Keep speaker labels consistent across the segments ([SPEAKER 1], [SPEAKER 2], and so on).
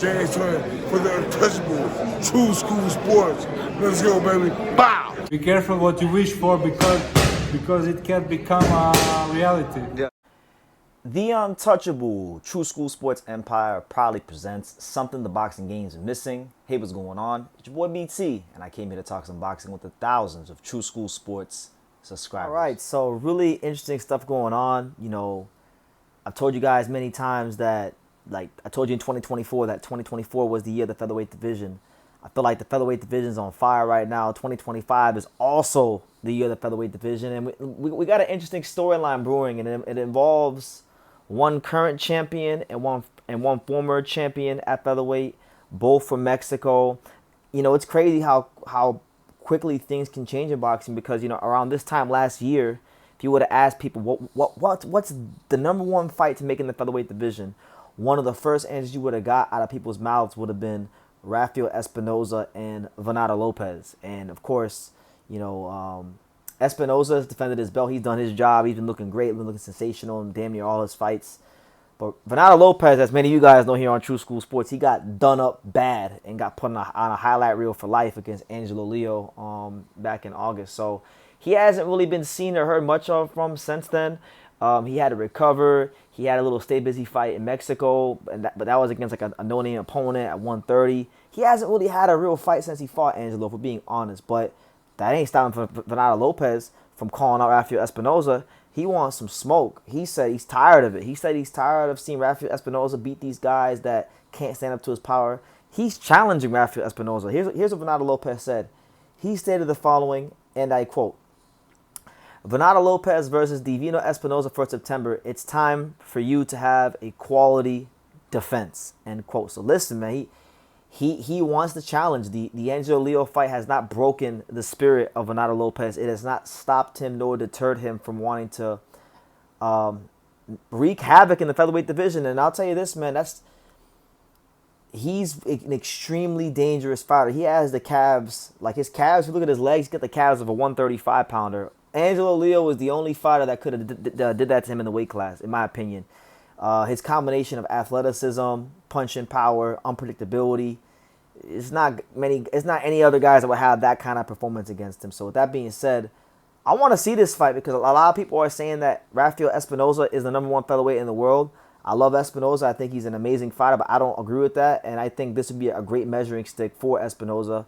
[SPEAKER 1] James Hunt for the untouchable True School Sports. Let's go, baby. Bow!
[SPEAKER 2] Be careful what you wish for because it can become a reality.
[SPEAKER 3] Yeah. The untouchable True School Sports Empire proudly presents something the boxing games are missing. Hey, what's going on? It's your boy BT, and I came here to talk some boxing with the thousands of True School Sports subscribers. All right, so really interesting stuff going on. You know, I've told you guys many times that, like I told you in 2024, that 2024 was the year of the featherweight division. I feel like the featherweight division is on fire right now. 2025 is also the year of the featherweight division, and we got an interesting storyline brewing, and it involves one current champion and one former champion at featherweight, both from Mexico. You know, it's crazy how quickly things can change in boxing, because, you know, around this time last year, if you would have asked people what's the number one fight to make in the featherweight division, one of the first answers you would have got out of people's mouths would have been Rafael Espinoza and Venado Lopez. And of course, you know, Espinoza has defended his belt. He's done his job. He's been looking great, been looking sensational in damn near all his fights. But Venado Lopez, as many of you guys know here on True School Sports, he got done up bad and got put on a highlight reel for life against Angelo Leo back in August. So he hasn't really been seen or heard much of from since then. He had to recover. He had a little stay busy fight in Mexico, but that was against like a no-name opponent at 130. He hasn't really had a real fight since he fought Angelo, if we're being honest. But that ain't stopping Venado Lopez from calling out Rafael Espinoza. He wants some smoke. He said he's tired of it. He said he's tired of seeing Rafael Espinoza beat these guys that can't stand up to his power. He's challenging Rafael Espinoza. Here's what Venado Lopez said. He stated the following, and I quote, "Venado Lopez versus Divino Espinoza for September. It's time for you to have a quality defense." End quote. So listen, man, he wants to challenge. The Angelo Leo fight has not broken the spirit of Venado Lopez. It has not stopped him nor deterred him from wanting to wreak havoc in the featherweight division. And I'll tell you this, man, he's an extremely dangerous fighter. He has the calves, like his calves. If you look at his legs, he's got the calves of a 135 pounder. Angelo Leo was the only fighter that could have did that to him in the weight class, in my opinion. His combination of athleticism, punching power, unpredictability, it's not any other guys that would have that kind of performance against him. So with that being said, I want to see this fight because a lot of people are saying that Rafael Espinoza is the number one featherweight in the world. I love Espinoza. I think he's an amazing fighter, but I don't agree with that. And I think this would be a great measuring stick for Espinoza.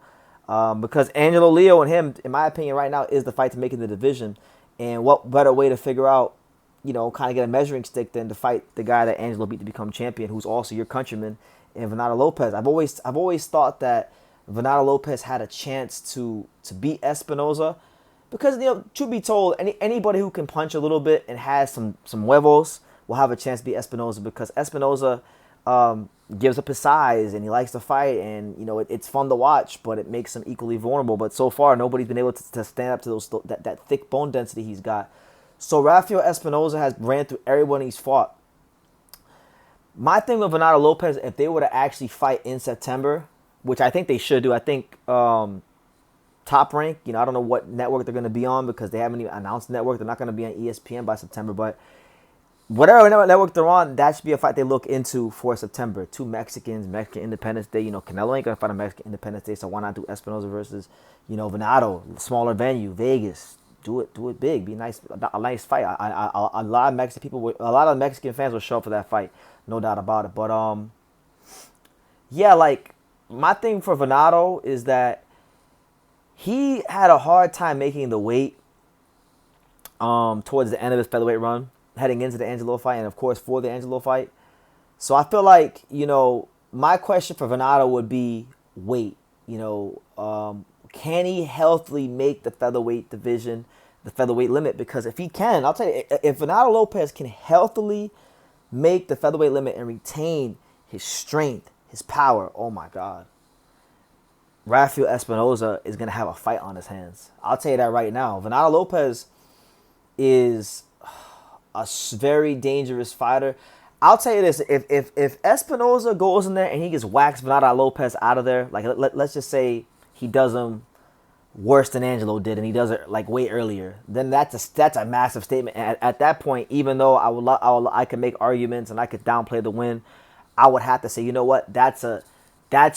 [SPEAKER 3] Because Angelo Leo and him, in my opinion, right now is the fight to make in the division. And what better way to figure out, you know, kind of get a measuring stick than to fight the guy that Angelo beat to become champion, who's also your countryman, and Venado Lopez. I've always thought that Venado Lopez had a chance to beat Espinoza because, you know, truth be told, anybody who can punch a little bit and has some huevos will have a chance to beat Espinoza, because Espinoza gives up his size and he likes to fight, and, you know, it's fun to watch, but it makes him equally vulnerable. But so far, nobody's been able to stand up to that thick bone density he's got. So Rafael Espinoza has ran through everyone he's fought. My thing with Venado Lopez, if they were to actually fight in September, which I think they should do, I think Top Rank, you know, I don't know what network they're going to be on because they haven't even announced the network. They're not going to be on ESPN by September, but whatever network they're on, that should be a fight they look into for September. Two Mexicans, Mexican Independence Day. You know, Canelo ain't going to fight on Mexican Independence Day, so why not do Espinoza versus, you know, Venado, smaller venue, Vegas. Do it big. Be a nice fight. A lot of Mexican people, a lot of Mexican fans will show up for that fight, no doubt about it. But yeah, like my thing for Venado is that he had a hard time making the weight towards the end of his featherweight run, heading into the Angelo fight, and of course for the Angelo fight. So I feel like, you know, my question for Venado would be weight. You know, can he healthily make the featherweight division, the featherweight limit? Because if he can, I'll tell you, if Venado Lopez can healthily make the featherweight limit and retain his strength, his power, oh my God, Rafael Espinoza is going to have a fight on his hands. I'll tell you that right now. Venado Lopez is a very dangerous fighter. I'll tell you this, if Espinoza goes in there and he gets waxed Venado Lopez out of there, like let's just say he does him worse than Angelo did and he does it like way earlier, then that's a massive statement. At that point, even though I could make arguments and I could downplay the win, I would have to say, you know what, that's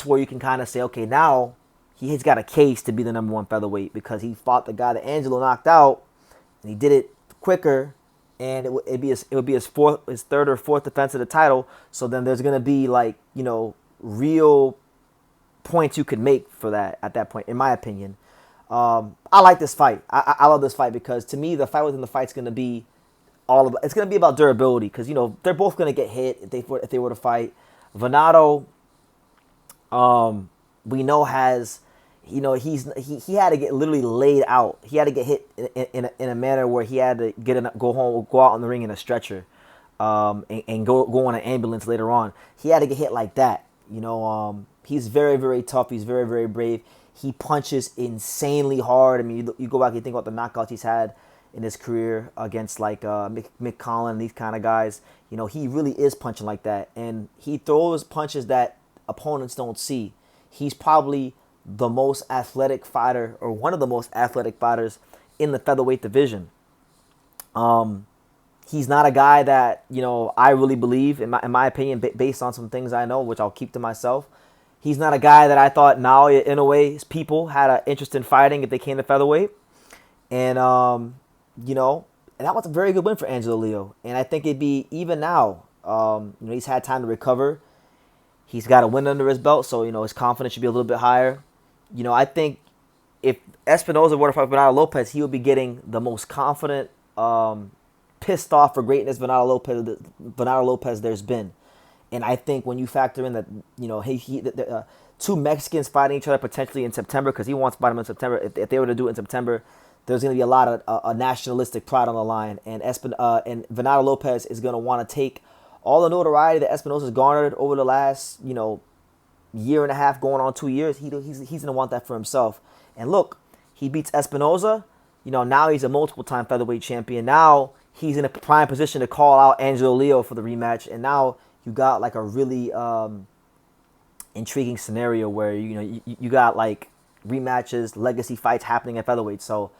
[SPEAKER 3] where you can kind of say, okay, now he's got a case to be the #1 featherweight because he fought the guy that Angelo knocked out, and he did it quicker, and it would be his third or fourth defense of the title. So then there's gonna be like, you know, real points you could make for that at that point, in my opinion. I like this fight. I love this fight because to me the fight within the fight's gonna be it's gonna be about durability because, you know, they're both gonna get hit if they were to fight. Venado, we know has, you know, he had to get literally laid out. He had to get hit in a manner where he had to go out on the ring in a stretcher, and go on an ambulance later on. He had to get hit like that. You know, he's very, very tough. He's very, very brave. He punches insanely hard. I mean, you go back and you think about the knockouts he's had in his career against like Mick Collin, these kind of guys. You know, he really is punching like that, and he throws punches that opponents don't see. He's probably the most athletic fighter, or one of the most athletic fighters in the featherweight division. He's not a guy that, you know, I really believe, in my opinion, based on some things I know, which I'll keep to myself. He's not a guy that I thought Naoya Inoue's people had an interest in fighting if they came to featherweight. And, you know, and that was a very good win for Angelo Leo. And I think it'd be, even now, you know, he's had time to recover. He's got a win under his belt, so, you know, his confidence should be a little bit higher. You know, I think if Espinoza were to fight Venado Lopez, he would be getting the most confident, pissed off for greatness Venado Lopez there's been. And I think when you factor in that, you know, two Mexicans fighting each other potentially in September, because he wants to fight him in September. If they were to do it in September, there's going to be a lot of nationalistic pride on the line. And Venado Lopez is going to want to take all the notoriety that Espinoza's garnered over the last, you know, year and a half, going on 2 years. He's going to want that for himself. And look, he beats Espinoza. You know, now he's a multiple-time featherweight champion. Now he's in a prime position to call out Angelo Leo for the rematch. And now you got like a really intriguing scenario where, you know, you got like rematches, legacy fights happening at featherweight. So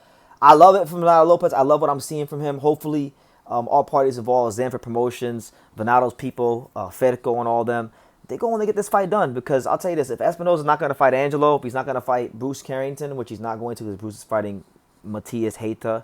[SPEAKER 3] I love it from Venado Lopez. I love what I'm seeing from him. Hopefully, all parties involved, Zanford Promotions, Venado's people, Ferco and all them, they go and they get this fight done. Because I'll tell you this, if Espinoza's not going to fight Angelo, if he's not going to fight Bruce Carrington, which he's not going to because Bruce is fighting Matias Heita,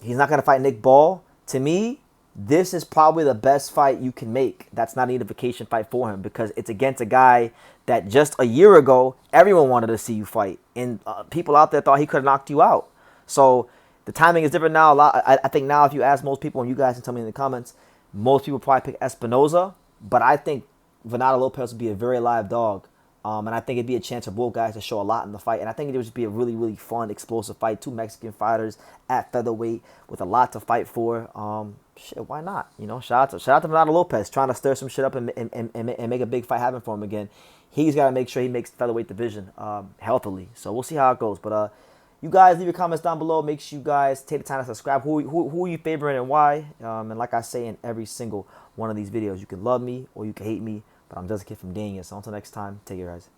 [SPEAKER 3] he's not going to fight Nick Ball, to me, this is probably the best fight you can make. That's not a unification fight for him because it's against a guy that just a year ago, everyone wanted to see you fight. And people out there thought he could have knocked you out. So the timing is different now. I think now if you ask most people, and you guys can tell me in the comments, most people probably pick Espinoza. But I think Venado Lopez would be a very live dog. And I think it'd be a chance for both guys to show a lot in the fight. And I think it would just be a really, really fun, explosive fight. Two Mexican fighters at featherweight with a lot to fight for. Shit, why not? You know, shout out to Venado Lopez trying to stir some shit up and make a big fight happen for him again. He's got to make sure he makes the featherweight division healthily. So we'll see how it goes. But you guys leave your comments down below. Make sure you guys take the time to subscribe. Who are you favoring and why? And like I say in every single one of these videos, you can love me or you can hate me. But I'm just a kid from Dania. So until next time, take care, guys.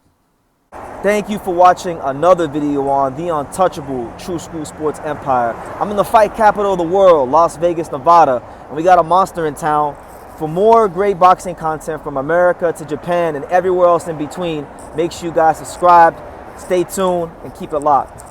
[SPEAKER 3] Thank you for watching another video on the untouchable True School Sports Empire. I'm in the fight capital of the world, Las Vegas, Nevada, and we got a monster in town. For more great boxing content from America to Japan and everywhere else in between, make sure you guys subscribe, stay tuned, and keep it locked.